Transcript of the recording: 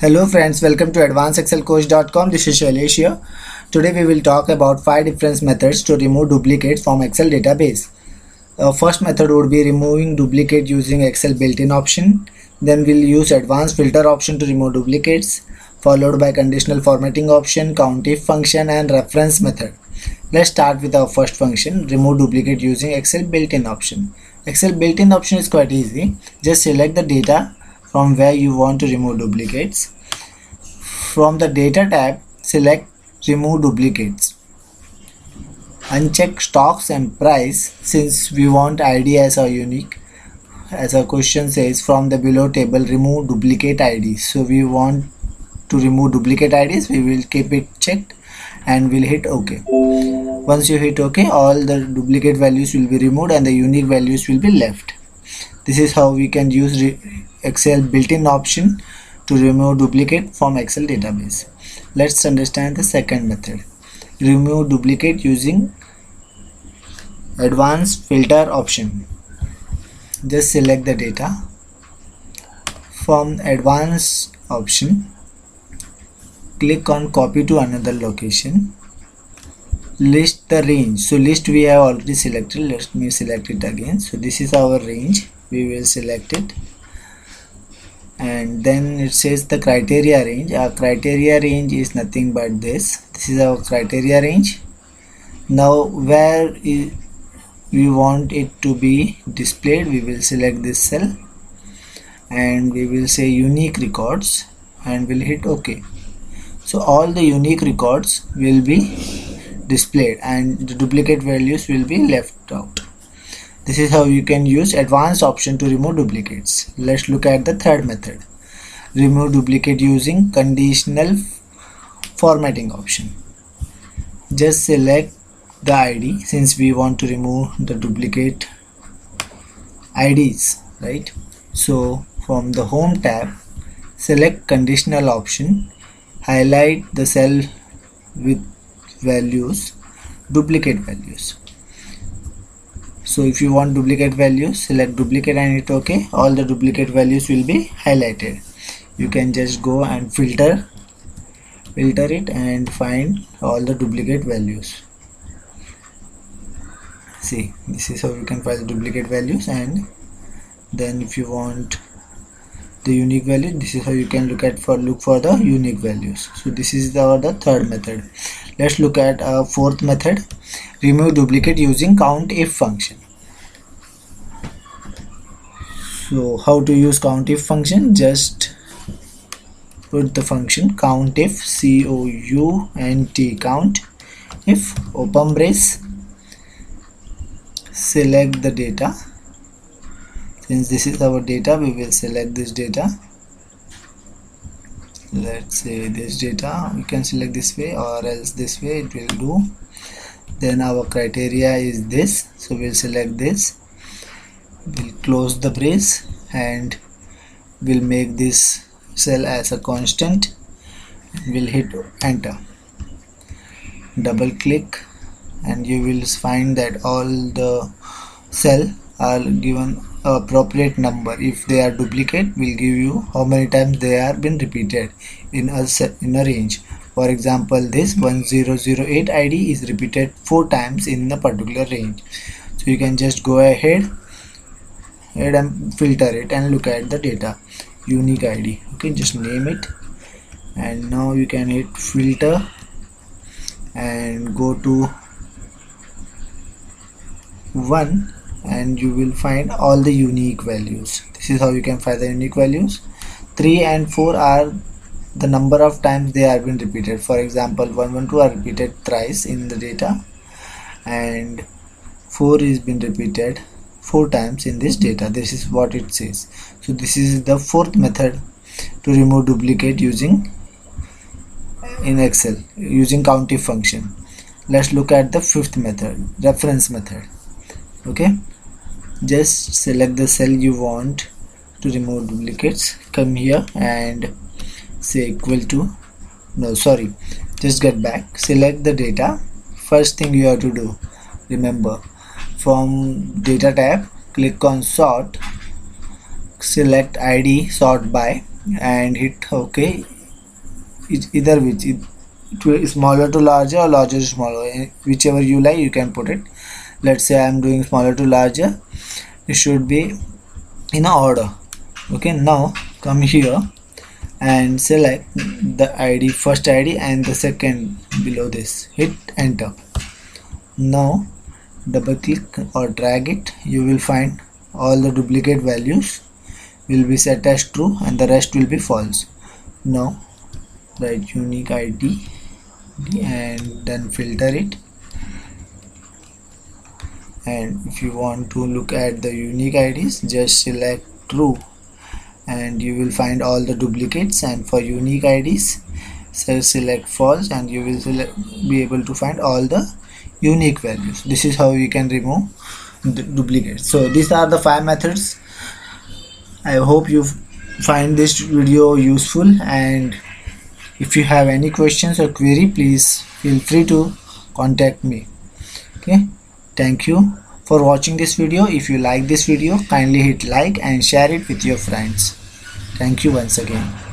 Hello friends, welcome to advancedexcelcoach.com. This is Shailesh here. Today we will talk about 5 different methods to remove duplicates from Excel database. First method would be removing duplicate using Excel built-in option. Then we'll use advanced filter option to remove duplicates, followed by conditional formatting option, countif function and reference method. Let's start with our first function, remove duplicate using Excel built-in option. Excel built-in option is quite easy. Just select the data from where you want to remove duplicates. From the data tab, select remove duplicates. Uncheck stocks and price since we want ID as our unique. As our question says, from the below table remove duplicate IDs. So we want to remove duplicate IDs, we will keep it checked and we'll hit OK. Once you hit OK, all the duplicate values will be removed and the unique values will be left. This is how we can use Excel built-in option to remove duplicate from Excel database. Let's understand the second method. Remove duplicate using advanced filter option. Just select the data. From advanced option, click on copy to another location. List the range. So list we have already selected. Let me select it again. So this is our range. We will select it. And then it says the criteria range. Our criteria range is nothing but this. This is our criteria range. Now where we want it to be displayed, we will select this cell and we will say unique records and we'll hit OK. So all the unique records will be displayed and the duplicate values will be left out. This is how you can use advanced option to remove duplicates. Let's look at the third method. Remove duplicate using conditional formatting option. Just select the ID since we want to remove the duplicate IDs, right? So from the home tab, select conditional option, highlight the cell with values, duplicate values. So if you want duplicate values, select duplicate and hit OK. All the duplicate values will be highlighted. You can just go and filter it and find all the duplicate values. See, this is how you can find the duplicate values, and then if you want the unique value, this is how you can look for the unique values. So this is the third method. Let's look at our fourth method. Remove duplicate using countif function. So how to use countif function? Just put the function countif, count if, open brace, select the data. Since this is our data, we will select this data. Let's say this data, we can select this way or else this way, it will do. Then our criteria is this, so we'll select this. We'll close the brace and we'll make this cell as a constant. We'll hit enter. Double click and you will find that all the cell are given appropriate number. If they are duplicate, we'll give you how many times they are been repeated in a range. For example, this 1008 ID is repeated 4 times in a particular range. So you can just go ahead and filter it and look at the data. Unique ID. Okay, just name it, and now you can hit filter and go to 1 and you will find all the unique values. This is how you can find the unique values. 3 and 4 are the number of times they are been repeated. For example, 112 are repeated thrice in the data and 4 is been repeated 4 times in this data. This is what it says. So this is the fourth method to remove duplicate using in Excel using countif function. Let's look at the fifth method, reference method. Okay, just select the cell you want to remove duplicates. Come here and say equal to, just get back, select the data. First thing you have to do, remember, from data tab, click on sort, select ID sort by, and hit OK. Either which smaller to larger or larger to smaller, whichever you like you can put it. Let's say I'm doing smaller to larger. It should be in a order. Okay, now come here and select the ID, first ID and the second below this. Hit enter. Now double click or drag it. You will find all the duplicate values will be set as true and the rest will be false. Now write unique ID and then filter it, and if you want to look at the unique IDs, just select true and you will find all the duplicates, and for unique IDs select false and you will be able to find all the unique values. This is how you can remove the duplicates. So these are the 5 methods. I hope you find this video useful, and if you have any questions or query, please feel free to contact me. Okay, thank you for watching this video. If you like this video, kindly hit like and share it with your friends. Thank you once again.